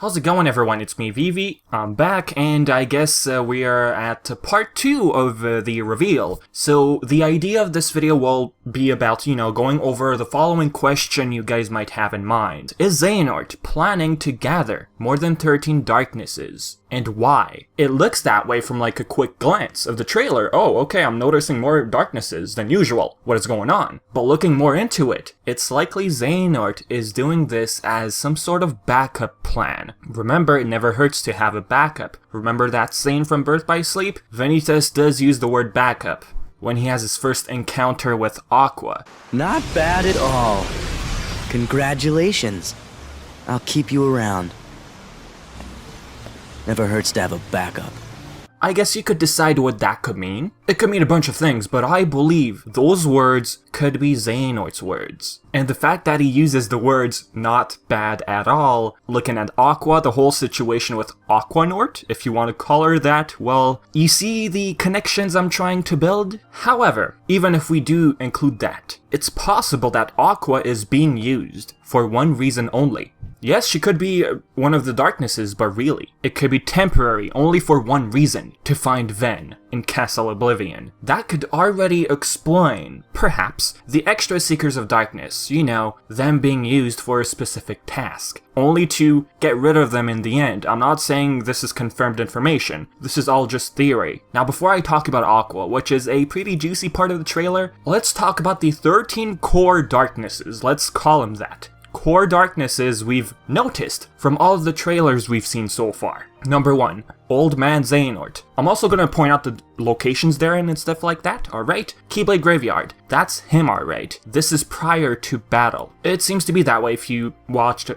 How's it going, everyone? It's me, Vivi. I'm back, and I guess we are at part 2 of the reveal. So the idea of this video will be about, going over the following question you guys might have in mind. Is Xehanort planning to gather more than 13 darknesses? And why? It looks that way from like a quick glance of the trailer. Oh, okay, I'm noticing more darknesses than usual. What is going on? But looking more into it, it's likely Xehanort is doing this as some sort of backup plan. Remember, it never hurts to have a backup. Remember that scene from Birth by Sleep? Vanitas does use the word backup when he has his first encounter with Aqua. Not bad at all. Congratulations. I'll keep you around. Never hurts to have a backup. I guess you could decide what that could mean. It could mean a bunch of things, but I believe those words could be Xehanort's words. And the fact that he uses the words not bad at all, looking at Aqua, the whole situation with Aqua Nord, if you want to call her that, well, you see the connections I'm trying to build? However, even if we do include that, it's possible that Aqua is being used for one reason only. Yes, she could be one of the darknesses, but really, it could be temporary, only for one reason, to find Ven in Castle Oblivion. That could already explain, perhaps, the extra Seekers of Darkness, them being used for a specific task, only to get rid of them in the end. I'm not saying this is confirmed information, this is all just theory. Now before I talk about Aqua, which is a pretty juicy part of the trailer, let's talk about the 13 core darknesses, let's call them that. Core darknesses we've noticed from all of the trailers we've seen so far. Number 1, Old Man Xehanort. I'm also going to point out the locations they're in and stuff like that, alright? Keyblade Graveyard. That's him, alright. This is prior to battle. It seems to be that way if you watched,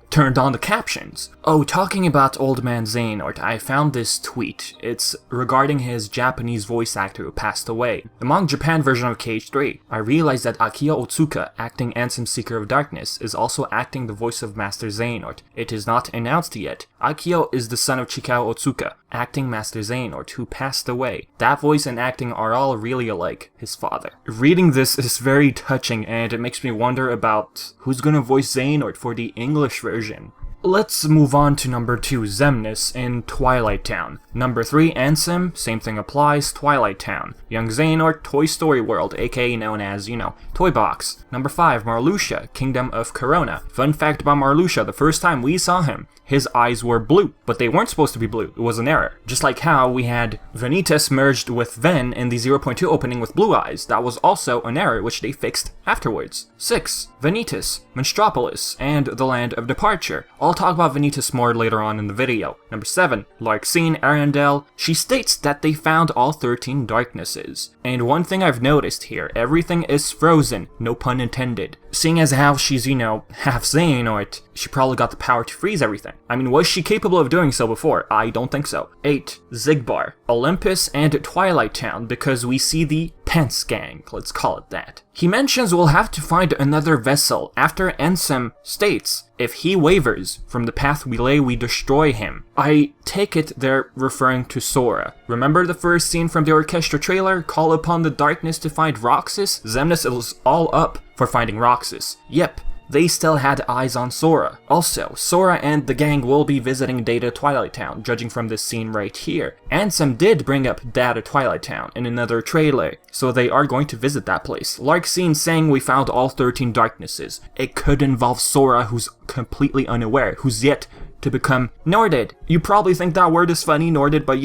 turned on the captions. Oh, talking about Old Man Xehanort, I found this tweet. It's regarding his Japanese voice actor who passed away. Among Japan version of KH3, I realized that Akio Otsuka, acting Ansem Seeker of Darkness, is also acting the voice of Master Xehanort. It is not announced yet. Akio is the son of Chikao Otsuka, acting Master Xehanort, who passed away. That voice and acting are all really alike his father. Reading this is very touching, and it makes me wonder about who's gonna voice Xehanort for the English version. Let's move on to number 2, Xemnas in Twilight Town. Number 3, Ansem, same thing applies, Twilight Town. Young Xehanort, Toy Story World, aka known as, Toy Box. Number 5, Marluxia, Kingdom of Corona. Fun fact about Marluxia, the first time we saw him, his eyes were blue, but they weren't supposed to be blue, it was an error. Just like how we had Vanitas merged with Ven in the 0.2 opening with blue eyes, that was also an error which they fixed afterwards. 6, Vanitas, Monstropolis, and the Land of Departure. I'll talk about Vanitas more later on in the video. Number 7, Larxene Arendelle. She states that they found all 13 darknesses. And one thing I've noticed here, everything is frozen, no pun intended. Seeing as how she's, half Xehanort, she probably got the power to freeze everything. I mean, was she capable of doing so before? I don't think so. 8, Xigbar, Olympus, and Twilight Town, because we see the Pence Gang, let's call it that. He mentions we'll have to find another vessel after Ansem states, if he wavers from the path we lay, we destroy him. I take it they're referring to Sora. Remember the first scene from the Orchestra trailer? Call upon the darkness to find Roxas? Xemnas is all up for finding Roxas. Yep. They still had eyes on Sora. Also, Sora and the gang will be visiting Data Twilight Town, judging from this scene right here. Ansem did bring up Data Twilight Town in another trailer, so they are going to visit that place. Larxene saying we found all 13 darknesses. It could involve Sora, who's completely unaware, who's yet to become Norded. You probably think that word is funny, Norded, but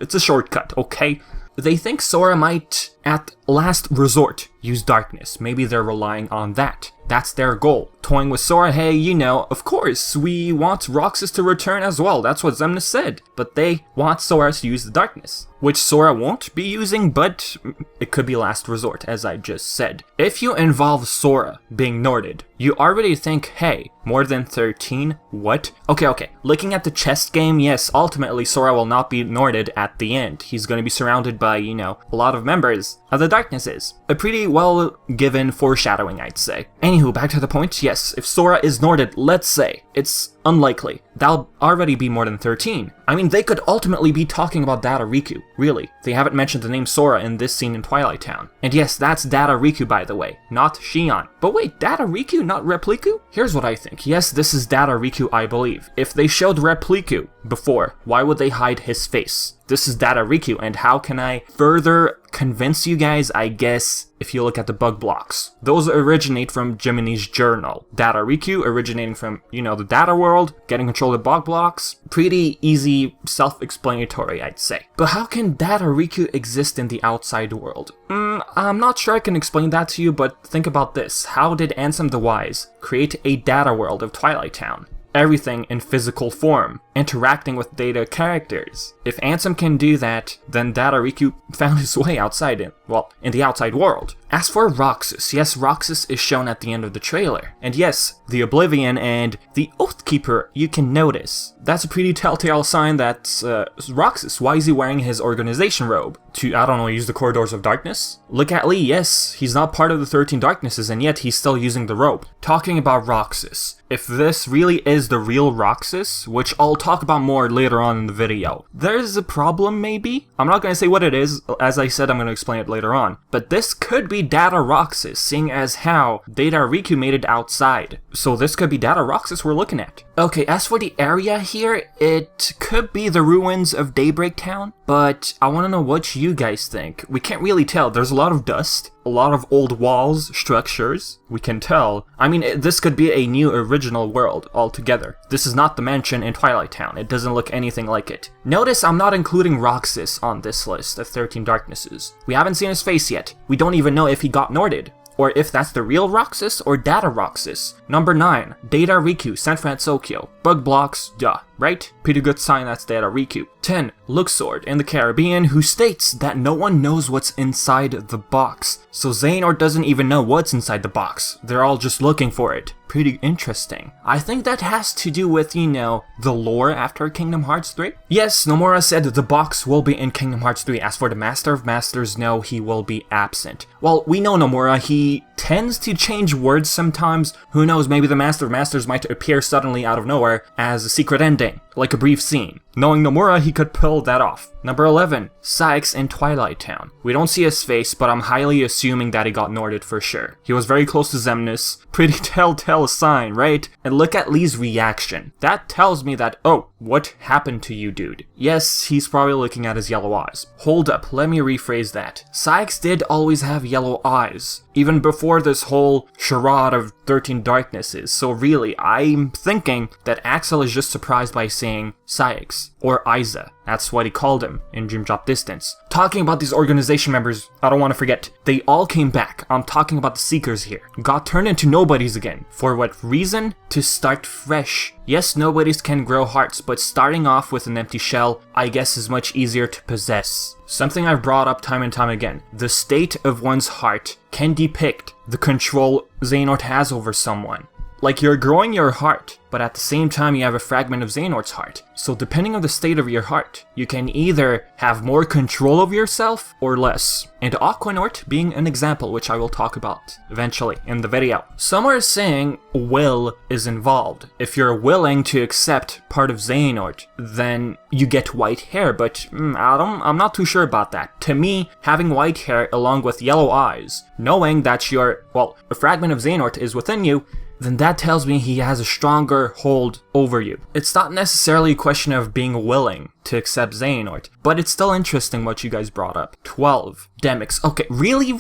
it's a shortcut, okay? They think Sora might, at last resort, use darkness. Maybe they're relying on that. That's their goal. Toying with Sora, hey, of course, we want Roxas to return as well. That's what Xemnas said. But they want Sora to use the darkness, which Sora won't be using, but it could be last resort, as I just said. If you involve Sora being Norded, you already think, hey, more than 13? What? Okay. Looking at the chess game, yes, ultimately Sora will not be Norded at the end. He's going to be surrounded by, a lot of members of the darknesses. A pretty well-given foreshadowing, I'd say. Anywho, back to the point, yes, if Sora is Norded, let's say, it's Unlikely. That'll already be more than 13. I mean, they could ultimately be talking about Data Riku, really. They haven't mentioned the name Sora in this scene in Twilight Town. And yes, that's Data Riku, by the way, not Xion. But wait, Data Riku, not Repliku? Here's what I think. Yes, this is Data Riku, I believe. If they showed Repliku before, why would they hide his face? This is Data Riku, and how can I further convince you guys? I guess if you look at the bug blocks. Those originate from Jiminy's journal. Data Riku originating from, the data world, getting control of the bug blocks. Pretty easy, self-explanatory, I'd say. But how can Data Riku exist in the outside world? I'm not sure I can explain that to you, but think about this. How did Ansem the Wise create a data world of Twilight Town? Everything in physical form, interacting with data characters. If Ansem can do that, then Data Riku found his way outside in the outside world. As for Roxas, yes, Roxas is shown at the end of the trailer. And yes, the Oblivion and the Oathkeeper you can notice. That's a pretty telltale sign that's Roxas. Why is he wearing his organization robe? To, use the Corridors of Darkness? Look at Lee, yes, he's not part of the 13 Darknesses and yet he's still using the robe. Talking about Roxas, if this really is the real Roxas, which I'll talk about more later on in the video, there's a problem maybe? I'm not going to say what it is, as I said I'm going to explain it later on, but this could be Data Roxas, seeing as how Data Riku made it outside. So this could be Data Roxas we're looking at. Okay, as for the area here, it could be the ruins of Daybreak Town, but I want to know what you guys think. We can't really tell. There's a lot of dust, a lot of old walls, structures, we can tell. I mean, this could be a new original world altogether. This is not the mansion in Twilight Town. It doesn't look anything like it. Notice I'm not including Roxas on this list of 13 Darknesses. We haven't seen his face yet. We don't even know if he got Norded, or if that's the real Roxas or Data Roxas. Number 9, Data Riku, San Francisco. Bug blocks, duh, right? Pretty good sign that's Data Riku. 10, Luxord in the Caribbean, who states that no one knows what's inside the box. So Xehanort doesn't even know what's inside the box. They're all just looking for it. Pretty interesting. I think that has to do with, the lore after Kingdom Hearts 3. Yes, Nomura said the box will be in Kingdom Hearts 3. As for the Master of Masters, no, he will be absent. Well, we know Nomura, he tends to change words sometimes. Who knows, maybe the Master of Masters might appear suddenly out of nowhere as a secret ending, like a brief scene. Knowing Nomura, he could pull that off. Number 11, Sykes in Twilight Town. We don't see his face, but I'm highly assuming that he got Norded for sure. He was very close to Xemnas. Pretty telltale sign, right? And look at Lee's reaction. That tells me that, oh, what happened to you, dude? Yes, he's probably looking at his yellow eyes. Hold up, let me rephrase that. Sykes did always have yellow eyes, even before this whole charade of 13 Darknesses. So really, I'm thinking that Axel is just surprised by saying Sykes, or Isa. That's what he called him in Dream Drop Distance. Talking about these organization members, I don't want to forget, they all came back. I'm talking about the Seekers here. Got turned into nobodies again. For what reason? To start fresh. Yes, nobodies can grow hearts, but starting off with an empty shell, I guess, is much easier to possess. Something I've brought up time and time again. The state of one's heart can depict the control Xehanort has over someone. Like, you're growing your heart, but at the same time you have a fragment of Xehanort's heart. So depending on the state of your heart, you can either have more control of yourself or less. And Aqua Nord being an example, which I will talk about eventually in the video. Some are saying will is involved. If you're willing to accept part of Xehanort, then you get white hair, but I'm not too sure about that. To me, having white hair along with yellow eyes, knowing that a fragment of Xehanort is within you, then that tells me he has a stronger hold over you. It's not necessarily a question of being willing to accept Xehanort, but it's still interesting what you guys brought up. 12, Demyx. Okay, really?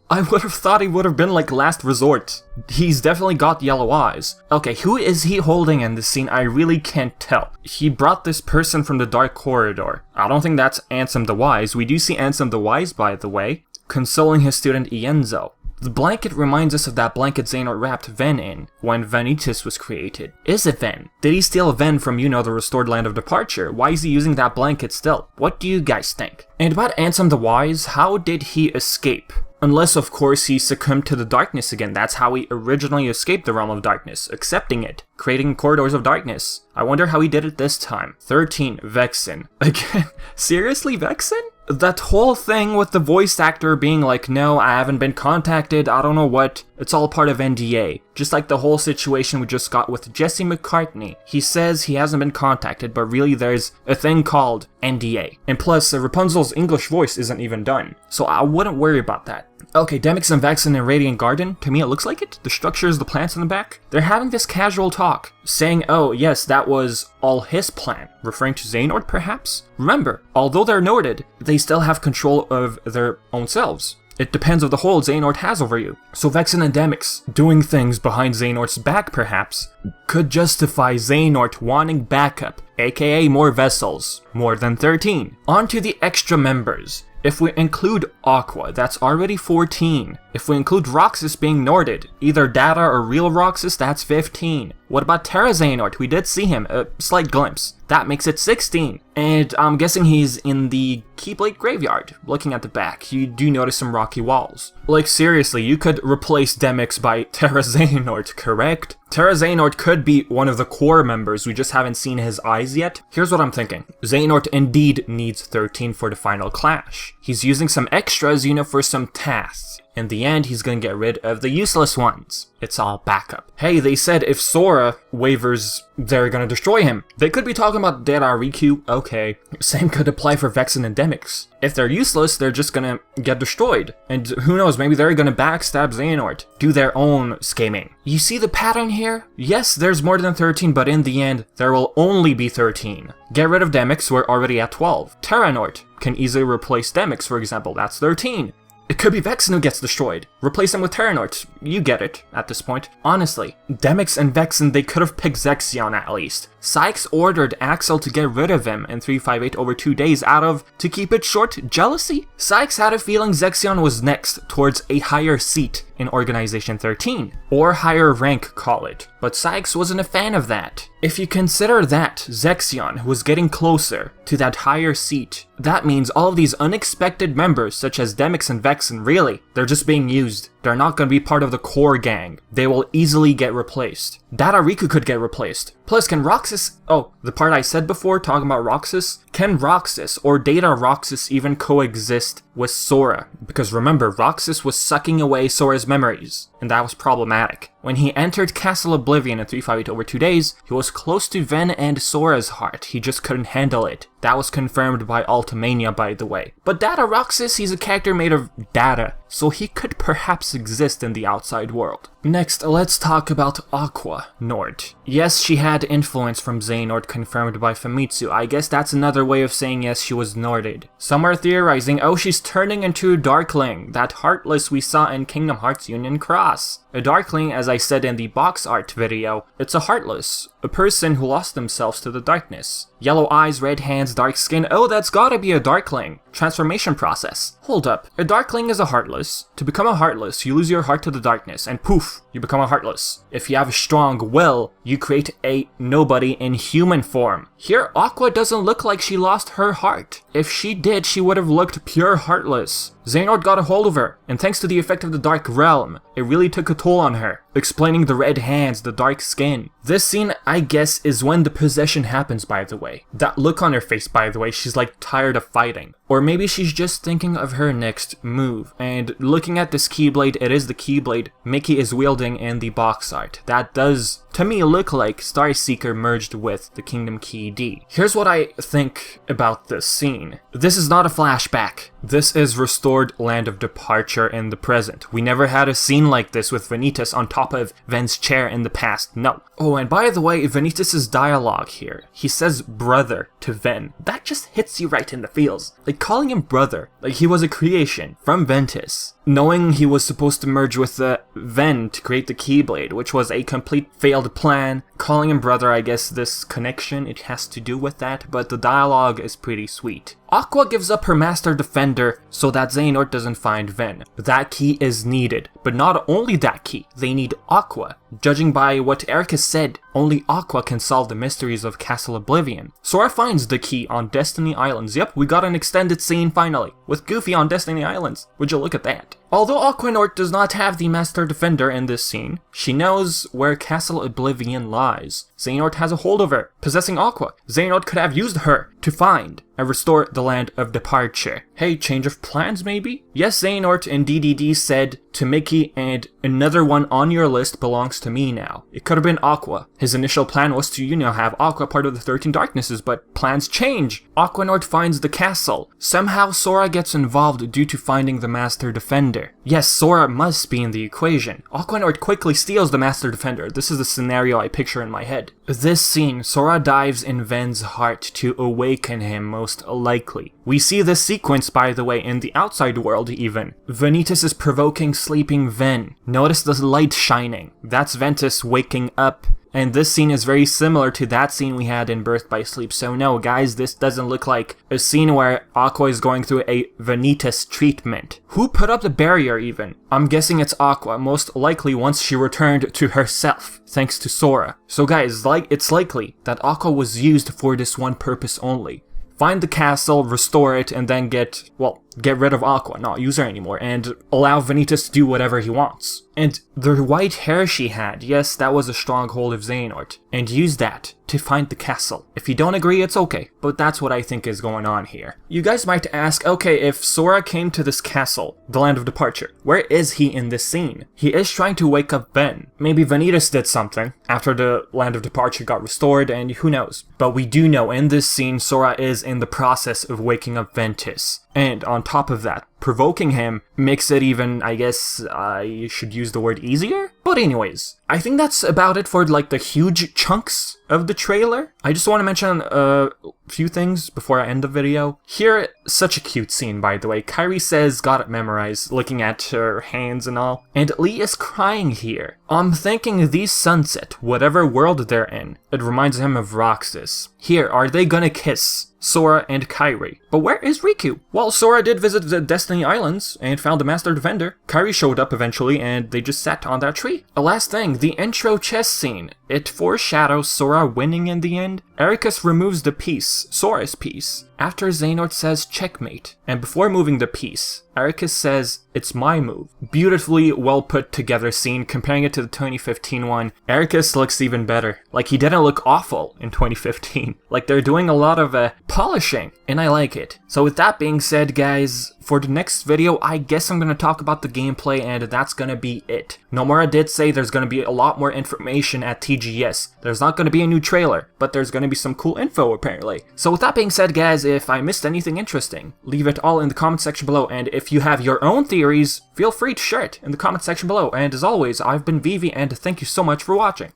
I would have thought he would have been like last resort. He's definitely got yellow eyes. Okay, who is he holding in this scene? I really can't tell. He brought this person from the Dark Corridor. I don't think that's Ansem the Wise. We do see Ansem the Wise, by the way, consoling his student Ienzo. The blanket reminds us of that blanket Xehanort wrapped Ven in when Vanitas was created. Is it Ven? Did he steal Ven from, the restored land of departure? Why is he using that blanket still? What do you guys think? And about Ansem the Wise, how did he escape? Unless, of course, he succumbed to the darkness again. That's how he originally escaped the realm of darkness, accepting it, creating corridors of darkness. I wonder how he did it this time. 13, Vexen. Again, seriously, Vexen? that whole thing with the voice actor being like, no, I haven't been contacted, I don't know what, it's all part of NDA. Just like the whole situation we just got with Jesse McCartney. He says he hasn't been contacted, but really there's a thing called NDA. And plus, Rapunzel's English voice isn't even done, so I wouldn't worry about that. Okay, Demyx and Vexen in Radiant Garden, to me it looks like it. The structures, the plants in the back. They're having this casual talk, saying, oh yes, that was all his plan, referring to Xehanort perhaps? Remember, although they're Norded, they still have control of their own selves. It depends on the hold Xehanort has over you. So Vexen and Demyx, doing things behind Xehanort's back perhaps, could justify Xehanort wanting backup, aka more vessels, more than 13. On to the extra members. If we include Aqua, that's already 14. If we include Roxas being Norded, either data or real Roxas, that's 15. What about Terra Xehanort? We did see him, a slight glimpse. That makes it 16. And I'm guessing he's in the Keyblade Graveyard. Looking at the back, you do notice some rocky walls. Like seriously, you could replace Demyx by Terra Xehanort, correct? Terra Xehanort could be one of the core members, we just haven't seen his eyes yet. Here's what I'm thinking. Xehanort indeed needs 13 for the final clash. He's using some extras, for some tasks. In the end, he's gonna get rid of the useless ones. It's all backup. Hey, they said if Sora wavers, they're gonna destroy him. They could be talking about Data Riku, okay. Same could apply for Vexen and Demyx. If they're useless, they're just gonna get destroyed. And who knows, maybe they're gonna backstab Xehanort, do their own scheming. You see the pattern here? Yes, there's more than 13, but in the end, there will only be 13. Get rid of Demyx, we're already at 12. Xehanort can easily replace Demyx, for example, that's 13. It could be Vexen who gets destroyed. Replace him with Xehanort. You get it, at this point. Honestly, Demyx and Vexen, they could have picked Xexion at least. Sykes ordered Axel to get rid of him in 358 over 2 days out of, to keep it short, jealousy? Sykes had a feeling Xexion was next towards a higher seat in Organization 13, or higher rank call it, but Sykes wasn't a fan of that. If you consider that Xexion was getting closer to that higher seat, that means all of these unexpected members such as Demyx and Vexen, really, they're just being used. They're not going to be part of the core gang. They will easily get replaced. Data Riku could get replaced. Plus, can Roxas... Oh, the part I said before, talking about Roxas? Can Roxas or Data Roxas even coexist with Sora? Because remember, Roxas was sucking away Sora's memories, and that was problematic. When he entered Castle Oblivion in 358 over 2 days, he was close to Ven and Sora's heart. He just couldn't handle it. That was confirmed by Ultimania, by the way. But Data Roxas, he's a character made of data, so he could perhaps exist in the outside world. Next, let's talk about Aqua Nord. Yes, she had influence from Xehanort confirmed by Famitsu. I guess that's another way of saying yes, she was Norded. Some are theorizing, oh, she's turning into a Darkling, that Heartless we saw in Kingdom Hearts Union Cross. A Darkling, as I said in the box art video, it's a Heartless, a person who lost themselves to the darkness. Yellow eyes, red hands, dark skin, oh, that's gotta be a Darkling. Transformation process. Hold up, a Darkling is a Heartless. To become a Heartless, you lose your heart to the darkness, and poof, you become a Heartless. If you have a strong will, you create a nobody in human form. Here, Aqua doesn't look like she lost her heart. If she did, she would have looked pure Heartless. Xehanort got a hold of her, and thanks to the effect of the Dark Realm, it really took a toll on her, explaining the red hands, the dark skin. This scene, I guess, is when the possession happens, by the way. That look on her face, by the way, she's like tired of fighting. Or maybe she's just thinking of her next move, and looking at this Keyblade, it is the Keyblade Mickey is wielding in the box art. That does, to me, look like Starseeker merged with the Kingdom Key D. Here's what I think about this scene. This is not a flashback. This is restored Land of Departure in the present. We never had a scene like this with Vanitas on top of Ven's chair in the past, no. Oh, and by the way, Vanitas' dialogue here. He says brother to Ven. That just hits you right in the feels. Like calling him brother, like he was a creation from Ventus. Knowing he was supposed to merge with Ven to create the Keyblade, which was a complete failed plan. Calling him brother, I guess this connection, it has to do with that, but the dialogue is pretty sweet. Aqua gives up her Master Defender so that Xehanort doesn't find Ven. That key is needed, but not only that key, they need Aqua. Judging by what Erica said, only Aqua can solve the mysteries of Castle Oblivion. Sora finds the key on Destiny Islands. Yep, we got an extended scene finally, with Goofy on Destiny Islands. Would you look at that? Although Aqua Nord does not have the Master Defender in this scene, she knows where Castle Oblivion lies. Xehanort has a hold of her, possessing Aqua. Xehanort could have used her to find and restore the Land of Departure. Hey, change of plans maybe? Yes, Xehanort and DDD said to Mickey, and another one on your list belongs to me now. It could have been Aqua. His initial plan was to, have Aqua part of the 13 Darknesses, but plans change. Aqua Nord finds the castle. Somehow Sora gets involved due to finding the Master Defender. Yes, Sora must be in the equation. Aqua Nord quickly steals the Master Defender. This is the scenario I picture in my head. This scene, Sora dives in Ven's heart to awaken him most likely. We see this sequence, by the way, in the outside world even. Vanitas is provoking sleeping Ven. Notice the light shining. That's Ventus waking up. And this scene is very similar to that scene we had in Birth by Sleep. So no, guys, this doesn't look like a scene where Aqua is going through a Vanitas treatment. Who put up the barrier even? I'm guessing it's Aqua, most likely once she returned to herself, thanks to Sora. So guys, it's likely that Aqua was used for this one purpose only. Find the castle, restore it, and then get rid of Aqua, not use her anymore, and allow Vanitas to do whatever he wants. And the white hair she had, yes, that was a stronghold of Xehanort, and use that to find the castle. If you don't agree, it's okay, but that's what I think is going on here. You guys might ask, okay, if Sora came to this castle, the Land of Departure, where is he in this scene? He is trying to wake up Ven. Maybe Vanitas did something after the Land of Departure got restored, and who knows. But we do know in this scene, Sora is in the process of waking up Ventus. And on top of that, provoking him makes it even, I guess, I should use the word easier? But anyways, I think that's about it for the huge chunks of the trailer. I just want to mention a few things before I end the video. Here, such a cute scene, by the way. Kairi says, got it memorized, looking at her hands and all. And Lee is crying here. I'm thinking these sunset, whatever world they're in, it reminds him of Roxas. Here, are they gonna kiss? Sora and Kairi. But where is Riku? Well, Sora did visit the Destiny Islands and found the Master Defender. Kairi showed up eventually and they just sat on that tree. A last thing, the intro chess scene. It foreshadows Sora winning in the end. Ericus removes the piece, Sora's piece, after Xehanort says checkmate. And before moving the piece, Ericus says, it's my move. Beautifully well put together scene. Comparing it to the 2015 one, Ericus looks even better. Like, he didn't look awful in 2015. Like, they're doing a lot of polishing, and I like it. So with that being said, guys, for the next video, I guess I'm going to talk about the gameplay, and that's going to be it. Nomura did say there's going to be a lot more information at TGS. There's not going to be a new trailer, but there's going to be some cool info apparently. So with that being said, guys, if I missed anything interesting, leave it all in the comment section below, and if you have your own theories, feel free to share it in the comment section below. And as always, I've been Vivi, and thank you so much for watching.